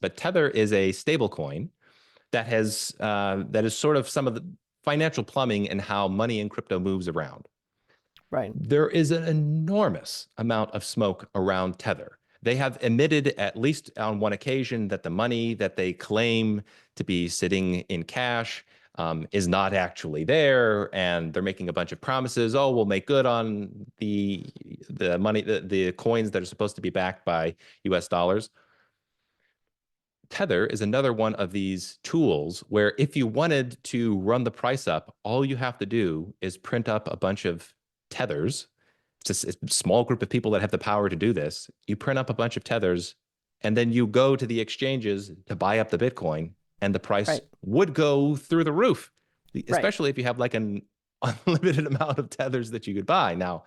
But Tether is a stable coin that is sort of some of the financial plumbing and how money in crypto moves around. Right. There is an enormous amount of smoke around Tether. They have admitted, at least on one occasion, that the money that they claim to be sitting in cash is not actually there, and they're making a bunch of promises. Oh, we'll make good on the money, the coins that are supposed to be backed by U.S. dollars. Tether is another one of these tools where if you wanted to run the price up, all you have to do is print up a bunch of tethers. It's a small group of people that have the power to do this. You print up a bunch of tethers, and then you go to the exchanges to buy up the Bitcoin, and the price would go through the roof, especially if you have like an unlimited amount of tethers that you could buy. Now,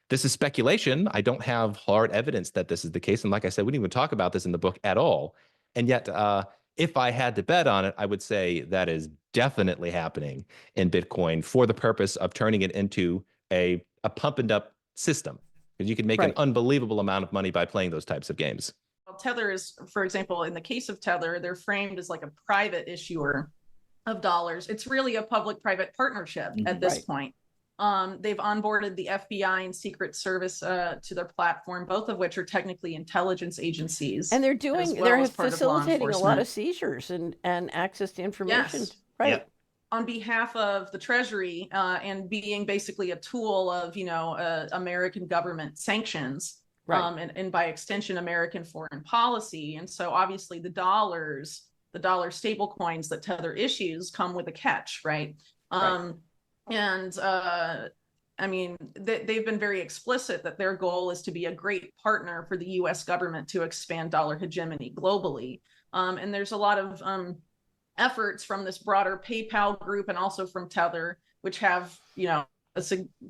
this is speculation. I don't have hard evidence that this is the case. And like I said, we didn't even talk about this in the book at all. And yet, if I had to bet on it, I would say that is definitely happening in Bitcoin for the purpose of turning it into a pump and up system. Because you can make an unbelievable amount of money by playing those types of games. Well, Tether is, for example, in the case of Tether, they're framed as like a private issuer of dollars. It's really a public-private partnership at this point. They've onboarded the FBI and Secret Service to their platform, both of which are technically intelligence agencies. And they're facilitating a lot of seizures and access to information. Yes. Right. Yep. On behalf of the Treasury and being basically a tool of, American government sanctions, and by extension, American foreign policy. And so obviously the dollar stable coins that Tether issues come with a catch, right? I mean, they've been very explicit that their goal is to be a great partner for the U.S. government to expand dollar hegemony globally. And there's a lot of efforts from this broader PayPal group and also from Tether, which have, a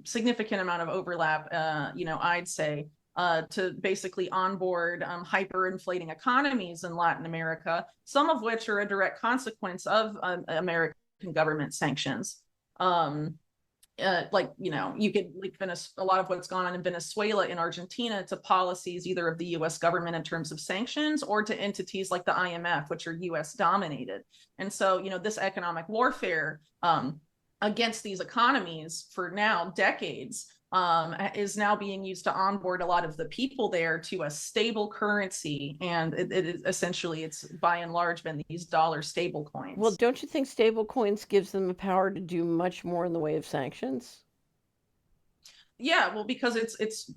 significant amount of overlap, I'd say, to basically onboard hyperinflating economies in Latin America, some of which are a direct consequence of American government sanctions. You could link a lot of what's gone on in Venezuela and Argentina to policies either of the U.S. government in terms of sanctions or to entities like the IMF, which are U.S. dominated. And so, this economic warfare against these economies for now decades is now being used to onboard a lot of the people there to a stable currency. And it's by and large been these dollar stable coins. Well, don't you think stable coins gives them the power to do much more in the way of sanctions? Yeah, well, because it's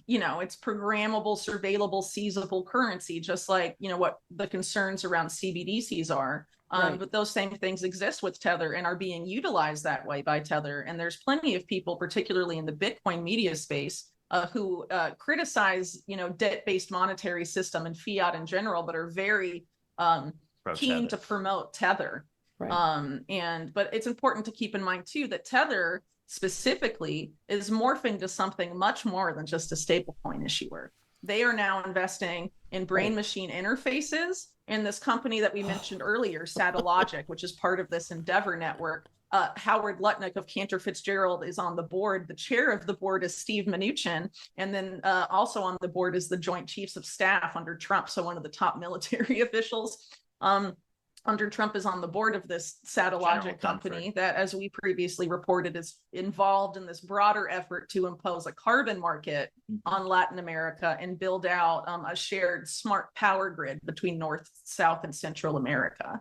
programmable, surveillable, seizable currency, just like, what the concerns around CBDCs are. But those same things exist with Tether and are being utilized that way by Tether. And there's plenty of people, particularly in the Bitcoin media space, who criticize, debt-based monetary system and fiat in general, but are very keen to promote Tether. But it's important to keep in mind, too, that Tether specifically is morphing to something much more than just a stablecoin issuer. They are now investing in brain machine interfaces. And this company that we mentioned earlier, Satellogic, which is part of this Endeavor network, Howard Lutnick of Cantor Fitzgerald is on the board. The chair of the board is Steve Mnuchin. And then also on the board is the Joint Chiefs of Staff under Trump. So one of the top military officials under Trump is on the board of this Satellogic company that, as we previously reported, is involved in this broader effort to impose a carbon market on Latin America and build out a shared smart power grid between North, South, and Central America.